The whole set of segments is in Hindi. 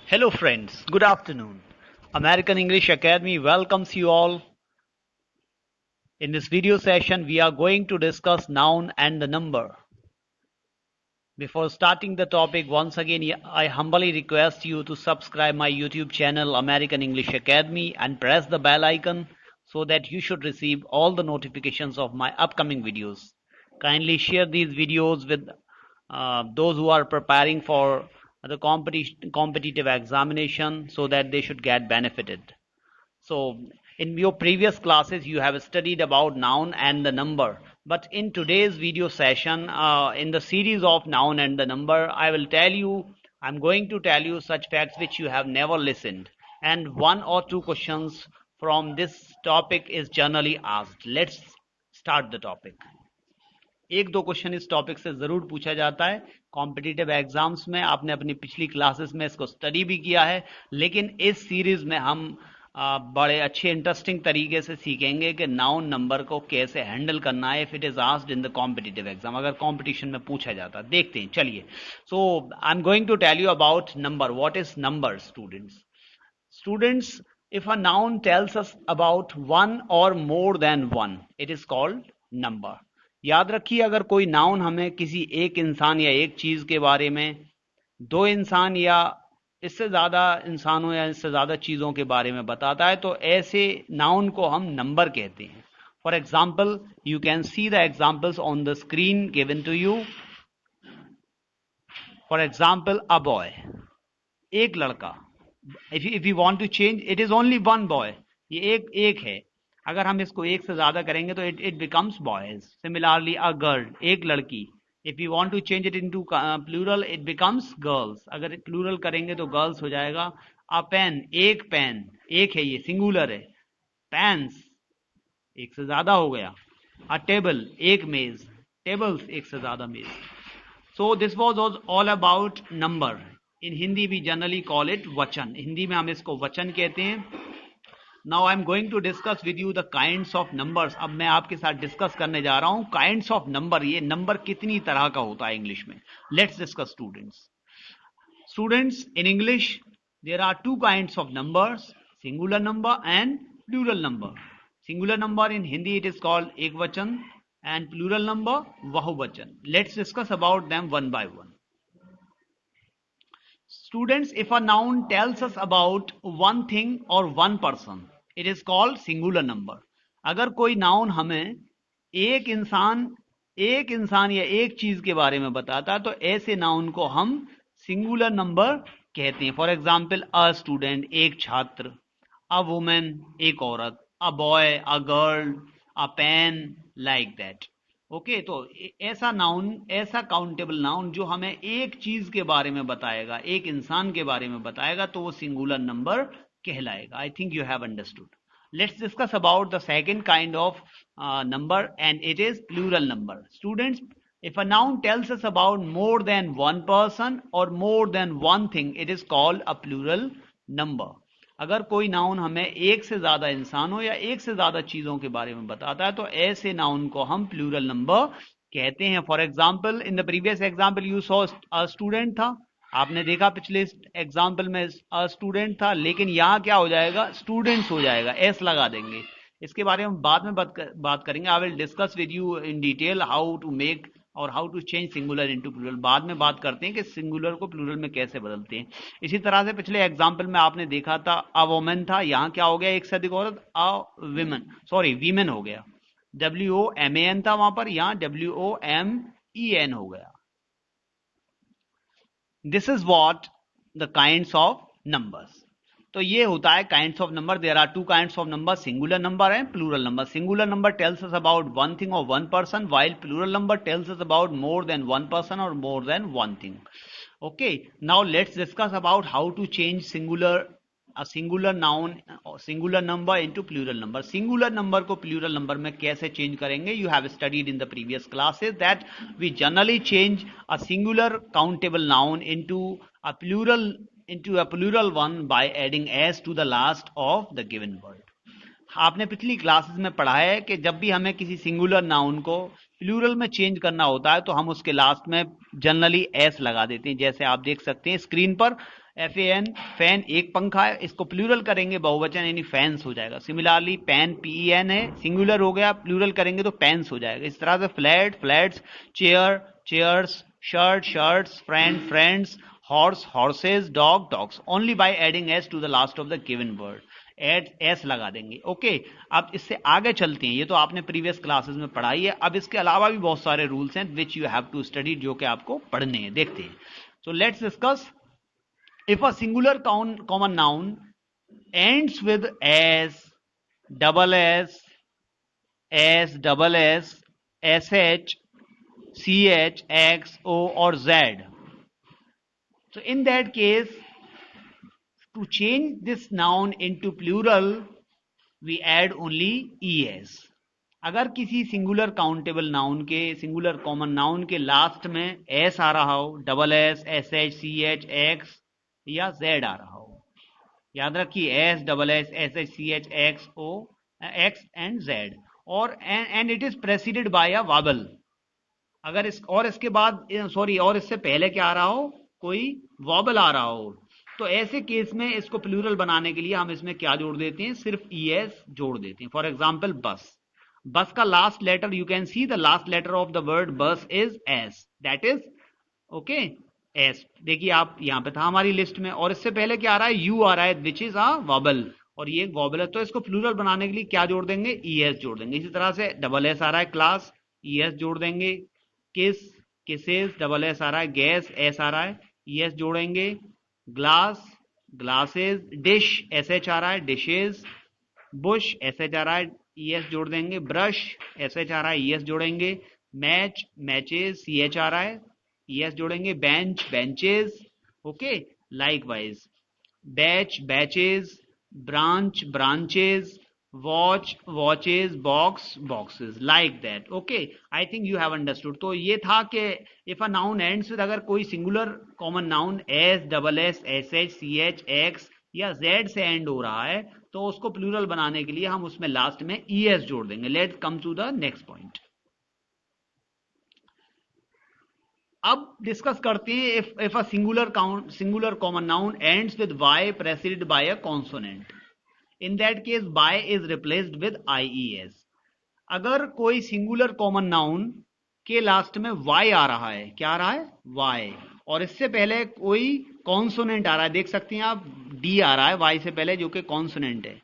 Hello, friends. Good afternoon. American English Academy welcomes you all. In this video session, we are going to discuss noun and the number. Before starting the topic, once again, I humbly request you to subscribe my YouTube channel, American English Academy, and press the bell icon so that you should receive all the notifications of my upcoming videos. Kindly share these videos with those who are preparing for the competitive examination so that they should get benefited. So, in your previous classes, you have studied about noun and the number. But in today's video session, in the series of noun and the number, I'm going to tell you such facts which you have never listened. And one or two questions from this topic is generally asked. Let's start the topic. एक दो क्वेश्चन इस टॉपिक से जरूर पूछा जाता है कॉम्पिटिटिव एग्जाम्स में। आपने अपनी पिछली क्लासेस में इसको स्टडी भी किया है, लेकिन इस सीरीज में हम बड़े अच्छे इंटरेस्टिंग तरीके से सीखेंगे कि नाउन नंबर को कैसे हैंडल करना है if it is asked in the competitive exam, अगर कॉम्पिटिशन में पूछा जाता है। देखते हैं, चलिए। So I am going to tell you about number. What is number, students? If a noun tells us about one or more than one, it is called number. याद रखिए, अगर कोई नाउन हमें किसी एक इंसान या एक चीज के बारे में, दो इंसान या इससे ज्यादा इंसानों या इससे ज्यादा चीजों के बारे में बताता है, तो ऐसे नाउन को हम नंबर कहते हैं। For example, you can see the examples on the screen given to you. For example, a boy, एक लड़का। if you want to change, it is only one boy, ये एक है। अगर हम इसको एक से ज्यादा करेंगे तो it becomes boys. Similarly, a girl, एक लड़की। if you want to change it into plural, it becomes girls. अगर plural करेंगे तो girls हो जाएगा। a pen, एक पेन, एक है, ये सिंगुलर है। pens, एक से ज्यादा हो गया। a table, एक मेज, tables, एक से ज्यादा मेज। So this was all about number. इन हिंदी भी जनरली कॉल इट वचन, हिंदी में हम इसको वचन कहते हैं। Now I am going to discuss with you the kinds of numbers. अब मैं आपके साथ डिस्कस करने जा रहा हूं काइंड्स ऑफ नंबर, ये नंबर कितनी तरह का होता है इंग्लिश में। Let's discuss students in English there are two kinds of numbers, singular number and plural number. Singular number in Hindi it is called एक वचन, एंड प्लूरल नंबर बहुवचन। Let's discuss about them one by one. Students, if a noun tells us about one thing or one person, it is called singular number. अगर कोई नाउन हमें एक इंसान या एक चीज के बारे में बताता है, तो ऐसे नाउन को हम सिंगुलर नंबर कहते हैं। फॉर एग्जाम्पल, अ स्टूडेंट, एक छात्र, अ वुमेन, एक औरत, a boy, a girl, a pen, like that. Okay, तो ऐसा नाउन, ऐसा काउंटेबल नाउन जो हमें एक चीज के बारे में बताएगा, एक इंसान के बारे में बताएगा, तो वो सिंगुलर नंबर कहलाएगा। I think you have understood. Let's discuss about the second kind of number, and it is plural number. Students, if a noun tells us about more than one person or more than one thing, it is called a plural number. अगर कोई नाउन हमें एक से ज्यादा इंसानों या एक से ज्यादा चीजों के बारे में बताता है, तो ऐसे नाउन को हम प्लूरल नंबर कहते हैं। For example, in the previous example you saw a student था, आपने देखा पिछले एग्जाम्पल में अ स्टूडेंट था, लेकिन यहाँ क्या हो जाएगा, स्टूडेंट्स हो जाएगा, एस लगा देंगे। इसके बारे में बाद में बात करेंगे। I will discuss with you in detail how to make और how to change singular into plural. बाद में बात करते हैं कि सिंगुलर को प्लूरल में कैसे बदलते हैं। इसी तरह से पिछले एग्जाम्पल में आपने देखा था अ वोमेन था, यहाँ क्या हो गया, एक से अधिक औरत, अ वीमेन हो गया। WOMAN था वहां पर, यहाँ WOMEN हो गया। This is what the kinds of numbers. तो ये होता है kinds of number. There are two kinds of number, singular number and plural number. Singular number tells us about one thing और one person, while plural number tells us about more than one person or more than one thing. Okay, now let's discuss about how to change a singular noun or singular number into plural number. Singular number को plural number में कैसे change करेंगे? You have studied in the previous classes that we generally change a singular countable noun into a plural one by adding s to the last of the given word. आपने पिछली क्लासेस में पढ़ा है कि जब भी हमें किसी सिंगुलर नाउन को प्लूरल में चेंज करना होता है, तो हम उसके लास्ट में जनरली एस लगा देते हैं। जैसे आप देख सकते हैं स्क्रीन पर, FAN, फैन एक पंखा है, इसको प्लूरल करेंगे बहुवचन यानी फैंस हो जाएगा। सिमिलरली पेन PEN है, सिंगुलर हो गया, प्लूरल करेंगे तो पेन्स हो जाएगा। इस तरह से flat flats, chair chairs, shirt shirts, friend friends, horse horses, dog dogs. Only by adding S to the last of the given word, add S लगा देंगे। ओके, अब इससे आगे चलते हैं, ये तो आपने प्रीवियस क्लासेस में पढ़ाई है। अब इसके अलावा भी बहुत सारे रूल्स हैं which you have to study, जो कि आपको पढ़ने हैं। देखते हैं, so let's discuss. If a singular common noun ends with s, double s, double s, sh, ch, x, o or z, so in that case, to change this noun into plural, we add only es. अगर किसी सिंगुलर काउंटेबल नाउन के, सिंगुलर कॉमन नाउन के लास्ट में एस आ रहा हो, double s, sh, ch, x या z आ रहा हो, याद रखिए s, double s, sh, ch, x, o, x and z, और and it is preceded by a vowel. अगर इस और इसके बाद सॉरी और इससे पहले क्या आ रहा हो, कोई वॉबल आ रहा हो, तो ऐसे केस में इसको प्लूरल बनाने के लिए हम इसमें क्या जोड़ देते हैं, सिर्फ es जोड़ देते हैं। फॉर एग्जाम्पल बस, बस का last letter, you can see the last letter of the word bus is s, that is okay s. देखिए आप यहां पे था हमारी लिस्ट में, और इससे पहले क्या आ रहा है, यू आ रहा है विच इज अ वॉबल, और ये वॉबल है, तो इसको प्लूरल बनाने के लिए क्या जोड़ देंगे, es जोड़ देंगे। इसी तरह से डबल एस आ रहा है क्लास, es जोड़ देंगे। किस, किसेस, डबल एस आ रहा है। गैस, एस आ रहा है, es जोड़ेंगे। Glass, glasses. डिश, sh आ रहा है, डिशेज। बुश, sh आ रहा है, es जोड़ देंगे। ब्रश, sh आ रहा है, es जोड़ेंगे। मैच, मैचेस, ch आ रहा है, es जोड़ेंगे। Bench, benches, okay. Likewise batch, batches, branch, branches, watch, watches, box, boxes, like that. Okay, I think you have understood. तो ये था कि if a noun ends with, अगर कोई singular common noun S, double s, sh, ch, x या z से एंड हो रहा है, तो उसको प्लूरल बनाने के लिए हम उसमें लास्ट में es जोड़ देंगे। Let's come to the next point. अब डिस्कस करते हैं, if a singular common noun ends with y preceded by a consonant, in that case by is replaced with ies। अगर कोई सिंगुलर कॉमन नाउन के लास्ट में y आ रहा है, क्या आ रहा है, y, और इससे पहले कोई कॉन्सोनेंट आ रहा है, देख सकते हैं आप d आ रहा है y से पहले, जो कि कॉन्सोनेंट है,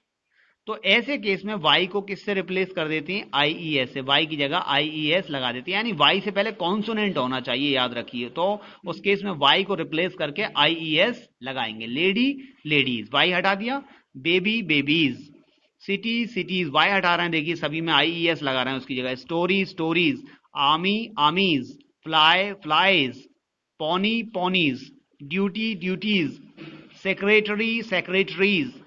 तो ऐसे केस में y को किससे रिप्लेस कर देते हैं, ies से। y की जगह ies लगा देते हैं, यानी y से पहले कॉन्सोनेंट होना चाहिए, याद रखिए। तो उस केस में y को रिप्लेस करके ies लगाएंगे। लेडी, लेडीज, y हटा दिया। Baby, babies. City, cities, y हटा रहे हैं, देखिए सभी में ies लगा रहे हैं उसकी जगह। Story, stories. Army, armies. Fly, flies. Pony, ponies. Duty, duties. Secretary, secretaries.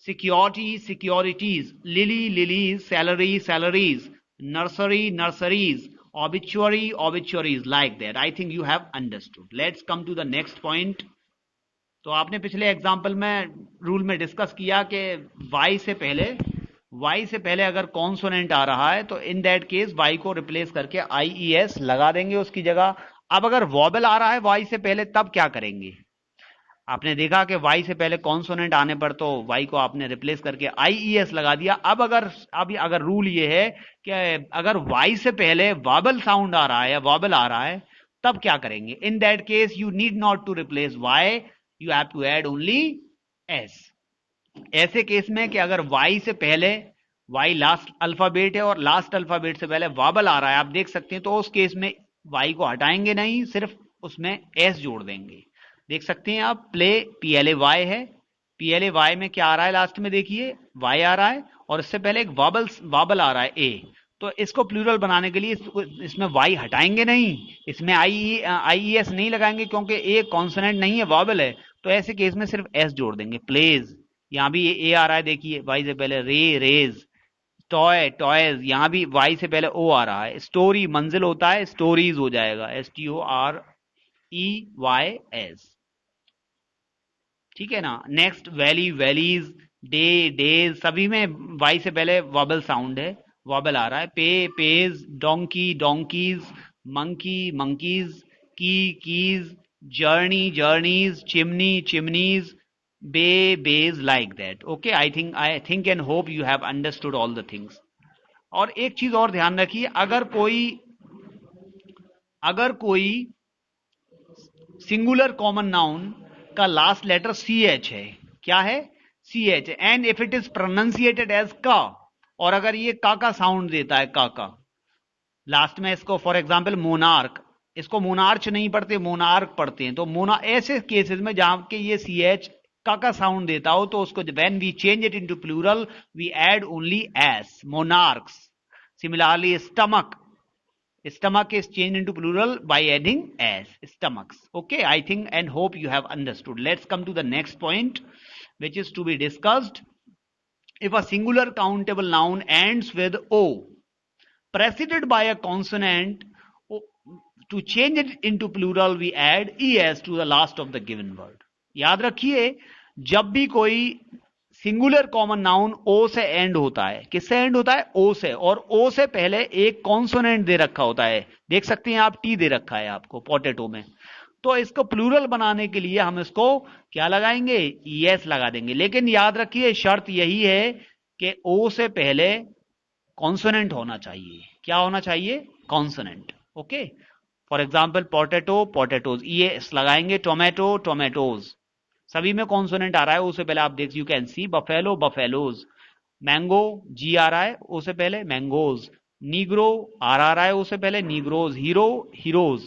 security, securities, lily, lilies, salary, salaries, nursery, nurseries, obituary, obituaries, like that. I think you have understood. Let's come to the next point. तो आपने पिछले एग्जाम्पल में रूल में डिस्कस किया कि y से पहले अगर कॉन्सोनेंट आ रहा है, तो इन दैट केस y को रिप्लेस करके ies लगा देंगे उसकी जगह। अब अगर वॉबल आ रहा है y से पहले, तब क्या करेंगे, आपने देखा कि y से पहले कॉन्सोनेंट आने पर तो y को आपने रिप्लेस करके ies लगा दिया। अब अगर रूल ये है कि अगर y से पहले वॉबल साउंड आ रहा है या वॉबल आ रहा है, तब क्या करेंगे, in that case you need not to replace y, you have to add only s। ऐसे केस में कि अगर y से पहले, y लास्ट अल्फाबेट है और लास्ट अल्फाबेट से पहले वॉबल आ रहा है, आप देख सकते हैं, तो उस केस में y को हटाएंगे नहीं, सिर्फ उसमें s जोड़ देंगे। देख सकते हैं आप, प्ले, PLAY है, PLAY में क्या आ रहा है लास्ट में, देखिए y आ रहा है, और इससे पहले एक वॉबल आ रहा है a। तो इसको प्लूरल बनाने के लिए इसमें y हटाएंगे नहीं, इसमें ies नहीं लगाएंगे, क्योंकि a कॉन्सोनेंट नहीं है, वॉबल है। तो ऐसे केस में सिर्फ s जोड़ देंगे। प्लेज, यहां भी a आ रहा है, देखिए y से पहले। रे, रेज। टॉय, टॉयज, यहां भी y से पहले o आ रहा है। स्टोरी, मंजिल होता है, स्टोरीज हो जाएगा, STOREYS, ठीक है ना। Next, valley, valleys. Day, days, सभी में y से पहले वॉबल साउंड है, वॉबल आ रहा है। पे, page. Donkey, donkey's. Monkey, monkeys. की, keys. journey, journeys, chimney, chimneys, bay, bays, like that. Okay, I think and hope you have understood all the things. और एक चीज और ध्यान रखिए, अगर कोई सिंगुलर कॉमन नाउन का लास्ट लेटर सी एच है, क्या है, c h, and if it is pronunciated as का, और अगर ये का साउंड देता है, का लास्ट में, इसको फॉर एग्जांपल मोनार्क, इसको मोनार्च नहीं पढ़ते, मोनार्क पढ़ते हैं, तो ऐसे केसेस में जहां के ये सी एच का साउंड देता हो, तो उसको when we change it into plural we add only S, monarchs. Similarly stomach is changed into plural by adding s, stomachs. Okay, I think and hope you have understood. Let's come to the next point, which is to be discussed. If a singular countable noun ends with o preceded by a consonant, to change it into plural we add es to the last of the given word. याद रखिए, जब भी कोई सिंगुलर कॉमन नाउन ओ से एंड होता है, किससे एंड होता है, ओ से, और ओ से पहले एक कॉन्सोनेंट दे रखा होता है, देख सकते हैं आप, टी दे रखा है आपको पोटैटो में, तो इसको प्लूरल बनाने के लिए हम इसको क्या लगाएंगे, ईएस लगा देंगे. लेकिन याद रखिए, शर्त यही है कि ओ से पहले कॉन्सोनेंट होना चाहिए. क्या होना चाहिए, consonant. Okay, for example potato, potatoes, ES लगाएंगे. टोमेटो, टोमेटोज, सभी में कॉन्सोनेंट आ रहा है, उससे पहले आप देख, you can see. Buffalo, buffaloes. Mango, G आ रहा है उससे पहले, मैंगोज. नीग्रो, आर आ रहा है उससे पहले, negroes. Hero, heroes.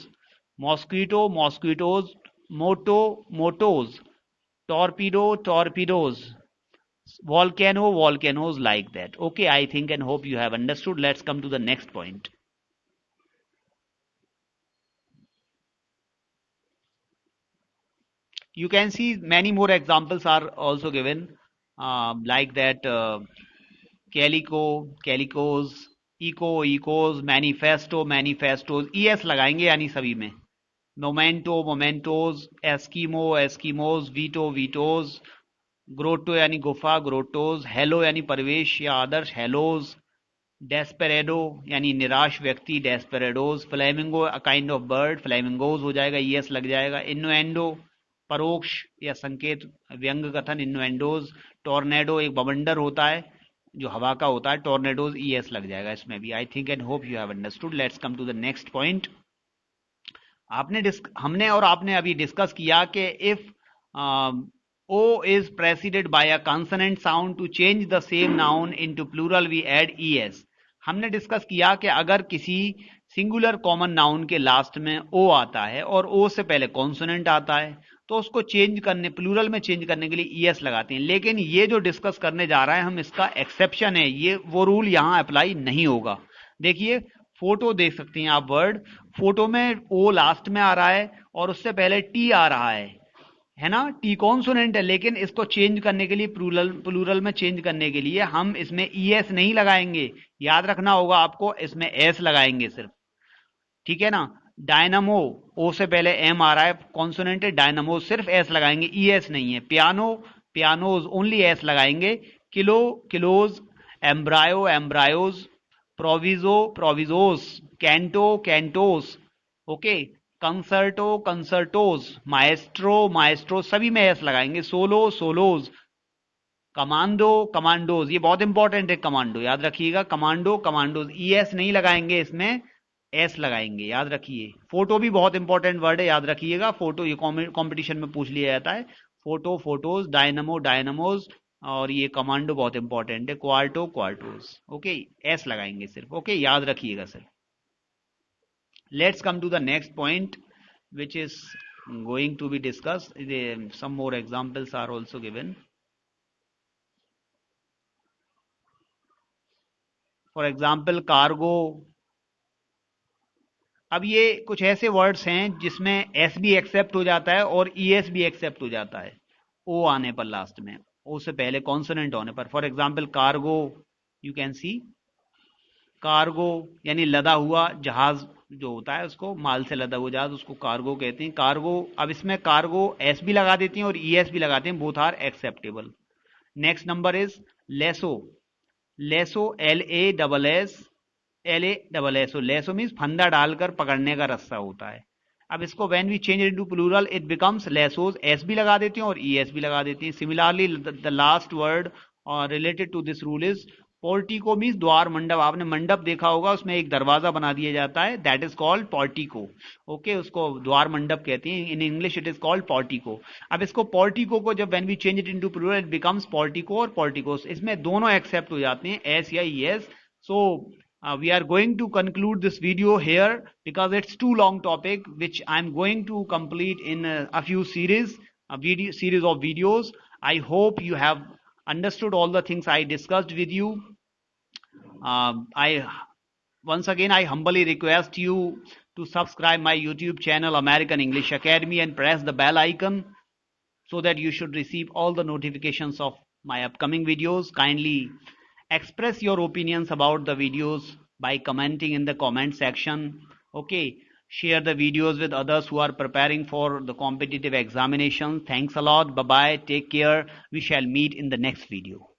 Mosquito, mosquitoes. Motto, mottoes. Torpedo, torpedoes. volcano, volcanoes, like that. Okay, I think and hope you have understood. Let's come to the next point. You can see many more examples are also given, like that, calico, calicos, eco, ecos, manifesto, manifestos. es लगाएंगे यानी सभी में. Memento, mementos. Eskimo, Eskimos. Veto, vetoes. Grotto यानी गुफा, ग्रोटोज. हेलो यानी परिवेश या आदर्श, हेलोज. डेस्पेरेडो यानी निराश व्यक्ति, desperadoes. Flamingo, a kind of bird, flamingos हो जाएगा, ईएस लग जाएगा. इन्नुएंडो, परोक्ष या संकेत, व्यंग कथन, इन्नुएंडोज. टॉर्नेडो एक बवंडर होता है जो हवा का होता है, टॉर्नेडोज, ईएस लग जाएगा इसमें भी. I think and hope you have understood. Let's come to the next point. हमने और आपने अभी डिस्कस किया कि if o is preceded by a consonant sound, to change the same noun into plural we add es. हमने डिस्कस किया कि अगर किसी सिंगुलर कॉमन नाउन के लास्ट में ओ आता है और ओ से पहले कॉन्सोनेंट आता है, तो उसको चेंज करने, प्लूरल में चेंज करने के लिए ईएस लगाते हैं. लेकिन ये जो डिस्कस करने जा रहा है हम, इसका एक्सेप्शन है, ये वो रूल यहां अप्लाई नहीं होगा. देखिए, फोटो देख सकते हैं आप, वर्ड फोटो में ओ लास्ट में आ रहा है और उससे पहले टी आ रहा है ना, टी कॉन्सोनेंट है, लेकिन इसको चेंज करने के लिए, प्लूरल में चेंज करने के लिए हम इसमें ईएस नहीं लगाएंगे. याद रखना होगा आपको, इसमें एस लगाएंगे सिर्फ. ठीक है ना. डायनामो, ओ से पहले एम आ रहा है, कॉन्सोनेंट है, डायनामो सिर्फ एस लगाएंगे, ईएस नहीं है. पियानो, पियानोज, ओनली एस लगाएंगे. Kilo, kilos. Embryo, embryos. Proviso, provisos. Canto, cantos. Okay. Concerto, concertos. Maestro, maestro, सभी में एस लगाएंगे. Solo, swallows. कमांडो, कमांडोज, ये बहुत इंपॉर्टेंट है, कमांडो याद रखिएगा, कमांडो, कमांडोज. ईएस नहीं लगाएंगे इसमें, एस लगाएंगे, याद रखिए. फोटो भी बहुत इंपॉर्टेंट वर्ड है, याद रखिएगा. फोटो ये कॉम्पिटिशन में पूछ लिया जाता है. Photo, photos. Dynamo, dynamos. और ये कमांडो बहुत इंपॉर्टेंट है. क्वार्टो, क्वार्टोज. ओके, एस लगाएंगे सिर्फ. ओके, याद रखिएगा सिर्फ. Let's come to the next point, which is going to be discussed. Some more examples are also given. For example, cargo. अब ये कुछ ऐसे वर्ड्स हैं जिसमें एस भी एक्सेप्ट हो जाता है और ईएस भी एक्सेप्ट हो जाता है, ओ आने पर लास्ट में, ओ से पहले कॉन्सोनेंट होने पर. For example, cargo, you can C. Cargo यानी लदा हुआ जहाज जो होता है, उसको माल से लदा हुआ जहाज, उसको कार्गो कहते हैं. कार्गो, अब इसमें कार्गो एस भी लगा देती हैं और ईएस भी लगाते हैं, both are acceptable. Next number is lasso. Lasso, l a double s, l a double s. Lasso means फंदा डालकर पकड़ने का रस्सा होता है. अब इसको when we change into plural it becomes lassoes, s भी लगा देते हैं और ई एस भी लगा देते हैं. Similarly the last word related to this rule is portico, means द्वार मंडप. आपने मंडप देखा होगा, उसमें एक दरवाजा बना दिया जाता है, that is called portico. Okay, उसको द्वार मंडप कहते हैं. In English it is called portico. अब इसको पोर्टिको को जब when we change it into plural it becomes portico और पोर्टिकोस. इसमें दोनों एक्सेप्ट हो जाते हैं, एस या E S. So we are going to conclude this video here because it's too long topic which I'm going to complete in a few series, series of videos. I hope you have understood all the things I discussed with you. I once again I humbly request you to subscribe my YouTube channel American English Academy and press the bell icon so that you should receive all the notifications of my upcoming videos. Kindly express your opinions about the videos by commenting in the comment section. Okay, share the videos with others who are preparing for the competitive examinations. Thanks a lot. Bye bye, take care. We shall meet in the next video.